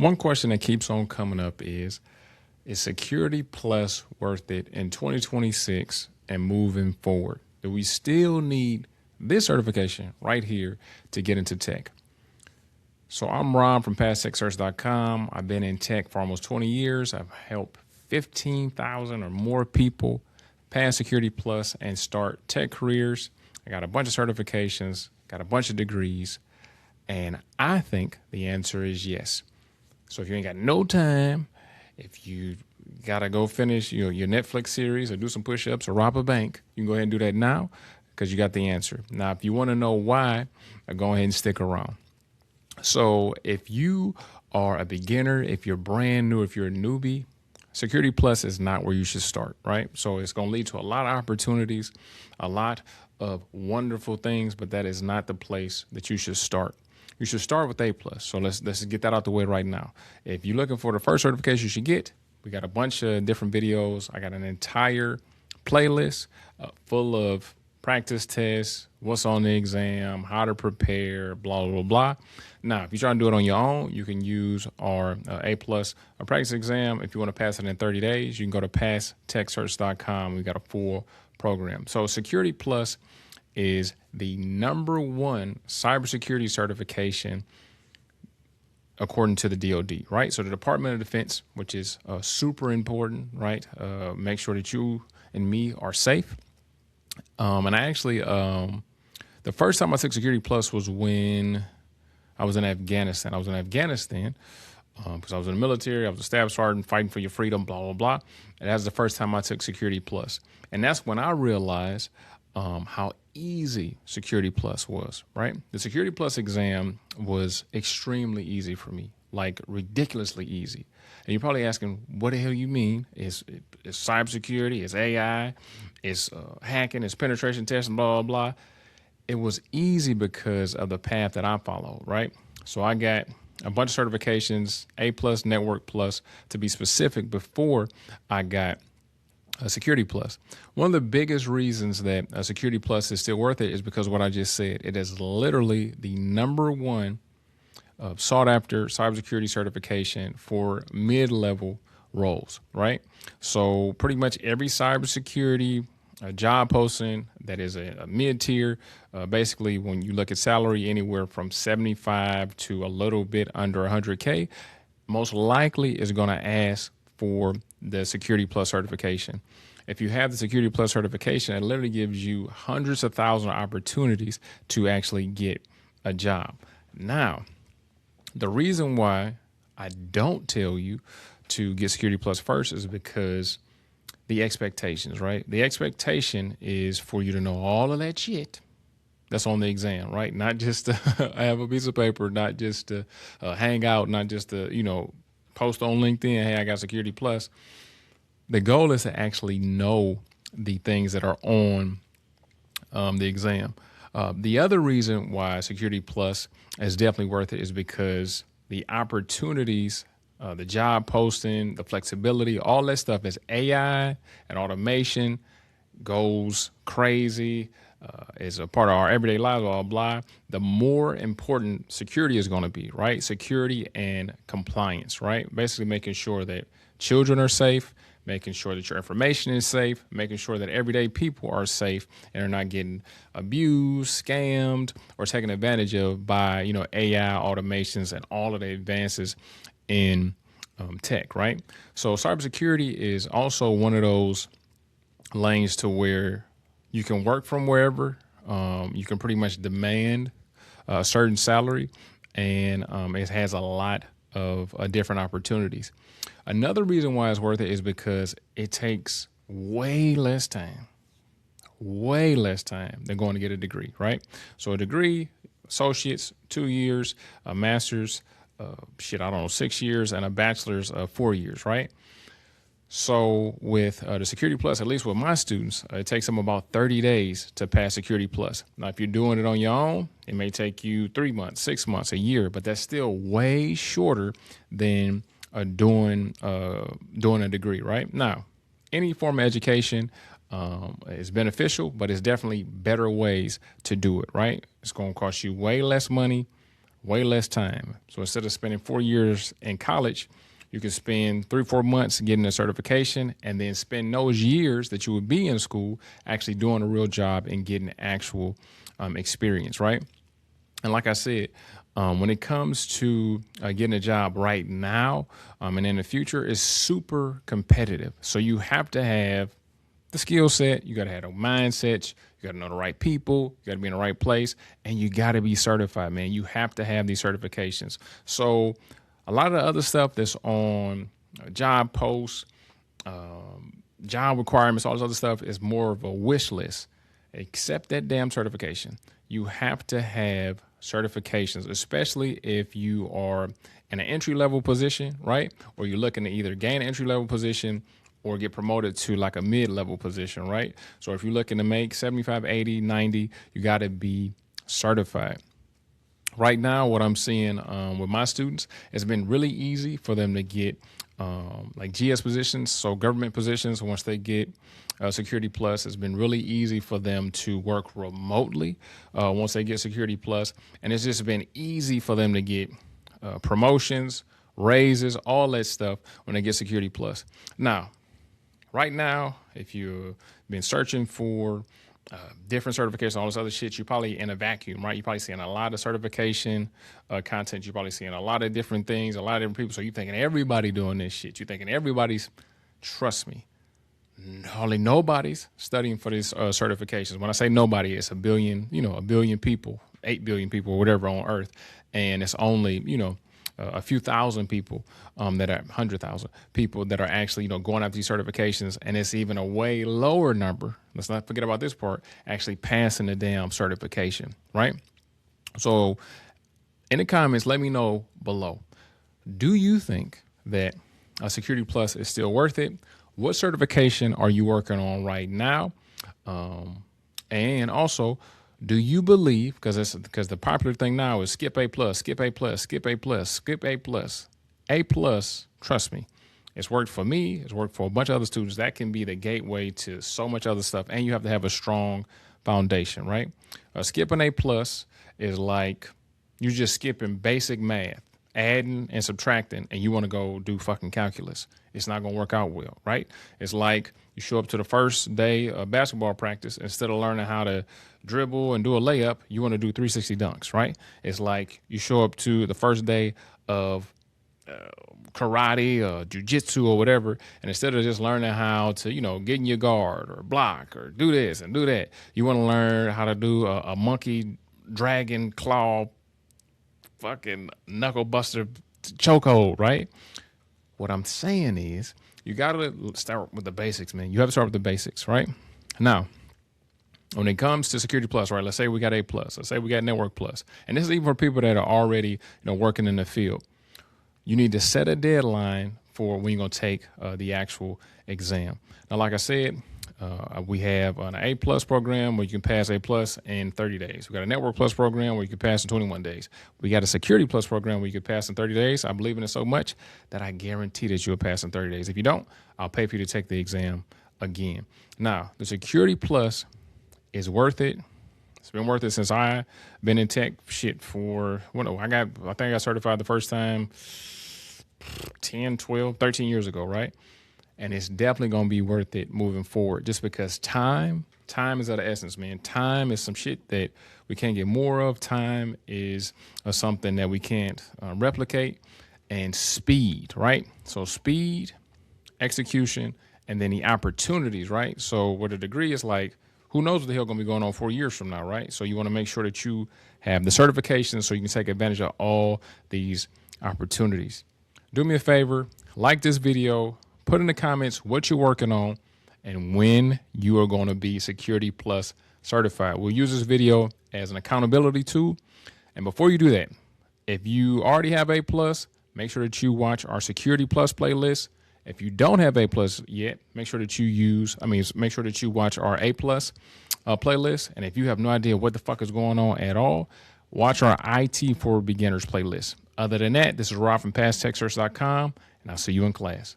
One question that keeps on coming up is Security Plus worth it in 2026 and moving forward? Do we still need this certification right here to get into tech? So I'm Ron from PastTechCerts.com. I've been in tech for almost 20 years. I've helped 15,000 or more people pass Security Plus and start tech careers. I got a bunch of certifications, got a bunch of degrees, and I think the answer is yes. So if you ain't got no time, if you got to go finish your Netflix series or do some push-ups or rob a bank, you can go ahead and do that now because you got the answer. Now, if you want to know why, go ahead and stick around. So if you are a beginner, if you're brand new, if you're a newbie, Security Plus is not where you should start, right? So it's going to lead to a lot of opportunities, a lot of wonderful things, but that is not the place that you should start. You should start with A+. So let's get that out the way right now. If you're looking for the first certification you should get, we got a bunch of different videos. I got an entire playlist full of practice tests, what's on the exam, how to prepare, blah, blah, blah. Now, if you're trying to do it on your own, you can use our A+ a practice exam. If you want to pass it in 30 days, you can go to PastTechCerts.com. We got a full program. So Security Plus is the #1 cybersecurity certification according to the DoD, right? So the Department of Defense, which is super important, right? Make sure that you and me are safe. And I actually, the first time I took Security Plus was when I was in Afghanistan. Because I was in the military. I was a staff sergeant fighting for your freedom, blah, blah, blah. And that's the first time I took Security Plus. And that's when I realized how easy Security Plus was, right? The Security Plus exam was extremely easy for me, like ridiculously easy. And you're probably asking, what the hell you mean? It's cybersecurity, it's AI, it's hacking, it's penetration testing, blah, blah, blah. It was easy because of the path that I followed, right? So I got a bunch of certifications, A+, Network Plus, to be specific, before I got Security Plus. One of the biggest reasons that Security Plus is still worth it is because of what I just said. It is literally the #1 sought after cybersecurity certification for mid-level roles, right? So pretty much every cybersecurity job posting that is a mid-tier, basically when you look at salary anywhere from 75 to a little bit under 100K, most likely is going to ask for the Security Plus certification. If you have the Security Plus certification, it literally gives you hundreds of thousands of opportunities to actually get a job. Now, the reason why I don't tell you to get Security Plus first is because the expectations, right? The expectation is for you to know all of that shit that's on the exam, right? Not just to have a piece of paper, not just to hang out, not just to, post on LinkedIn, hey, I got Security Plus. The goal is to actually know the things that are on the exam. The other reason why Security Plus is definitely worth it is because the opportunities, the job posting, the flexibility, all that stuff is AI and automation goes crazy. Is a part of our everyday lives, blah, blah, blah. The more important security is going to be, right? Security and compliance, right? Basically making sure that children are safe, making sure that your information is safe, making sure that everyday people are safe and are not getting abused, scammed, or taken advantage of by, AI automations and all of the advances in tech, right? So cybersecurity is also one of those lanes to where you can work from wherever. You can pretty much demand a certain salary, and it has a lot of different opportunities. Another reason why it's worth it is because it takes way less time than going to get a degree, right? So a degree, associates, 2 years, a master's, 6 years, and a bachelor's, 4 years, right? So with the Security Plus, at least with my students, it takes them about 30 days to pass Security Plus. Now, if you're doing it on your own, it may take you 3 months, 6 months, a year, but that's still way shorter than doing a degree, right? Now, any form of education is beneficial, but it's definitely better ways to do it, right? It's going to cost you way less money, way less time. So instead of spending 4 years in college, you can spend 3-4 months getting a certification and then spend those years that you would be in school actually doing a real job and getting actual experience, right? And like I said, when it comes to getting a job right now and in the future, it's super competitive. So you have to have the skill set, you got to have a mindset, you got to know the right people, you got to be in the right place, and you got to be certified, man. You have to have these certifications. So a lot of the other stuff that's on job posts, job requirements, all this other stuff is more of a wish list. Accept that damn certification. You have to have certifications, especially if you are in an entry level position, right? Or you're looking to either gain an entry level position or get promoted to like a mid-level position, right? So if you're looking to make 75, 80, 90, you got to be certified. Right now, what I'm seeing with my students, it's been really easy for them to get like GS positions, so government positions. Once they get Security Plus, it's been really easy for them to work remotely once they get Security Plus. And it's just been easy for them to get promotions, raises, all that stuff when they get Security Plus. Now, right now, if you've been searching for different certifications, all this other shit, you're probably in a vacuum, right? You're probably seeing a lot of certification content. You're probably seeing a lot of different things, a lot of different people. So you're thinking everybody doing this shit. You're thinking everybody's, trust me, hardly nobody's studying for these certifications. When I say nobody, it's a billion people, 8 billion people, whatever on Earth. And it's only, a few thousand people that are 100,000 people that are actually, going after these certifications. And it's even a way lower number. Let's not forget about this part, actually passing the damn certification, right? So in the comments, let me know below. Do you think that a Security Plus is still worth it? What certification are you working on right now? And also, do you believe, because the popular thing now is skip A plus, skip A plus, skip A plus, skip A plus. A plus, trust me, it's worked for me. It's worked for a bunch of other students. That can be the gateway to so much other stuff. And you have to have a strong foundation, right? Skipping A plus is like you're just skipping basic math, adding and subtracting, and you want to go do fucking calculus. It's not going to work out well, right? It's like you show up to the first day of basketball practice. Instead of learning how to dribble and do a layup, you want to do 360 dunks, right? It's like you show up to the first day of karate or jujitsu or whatever, and instead of just learning how to, get in your guard or block or do this and do that, you want to learn how to do a monkey dragon claw fucking knuckle buster chokehold, right? What I'm saying is you got to start with the basics, man. You have to start with the basics, right? Now, when it comes to Security Plus, right, let's say we got A plus, let's say we got Network Plus, and this is even for people that are already, working in the field. You need to set a deadline for when you're going to take the actual exam. Now, like I said, we have an A plus program where you can pass A plus in 30 days. We got a Network Plus program where you can pass in 21 days. We got a Security Plus program where you can pass in 30 days. I believe in it so much that I guarantee that you'll pass in 30 days. If you don't, I'll pay for you to take the exam again. Now, the Security Plus is worth it. It's been worth it since I've been in tech shit for, I think I got certified the first time 10, 12, 13 years ago, right? And it's definitely going to be worth it moving forward just because time is of the essence, man. Time is some shit that we can't get more of. Time is something that we can't replicate. And speed, right? So speed, execution, and then the opportunities, right? So with a degree, it's like, who knows what the hell going to be going on 4 years from now, right? So you want to make sure that you have the certifications so you can take advantage of all these opportunities. Do me a favor, like this video, put in the comments what you're working on and when you are going to be Security Plus certified. We'll use this video as an accountability tool. And before you do that, if you already have A plus, make sure that you watch our Security Plus playlist. If you don't have A plus yet, make sure that you watch our A plus playlist. And if you have no idea what the fuck is going on at all, watch our IT for Beginners playlist. Other than that, this is Rob from PasTechCerts.com, and I'll see you in class.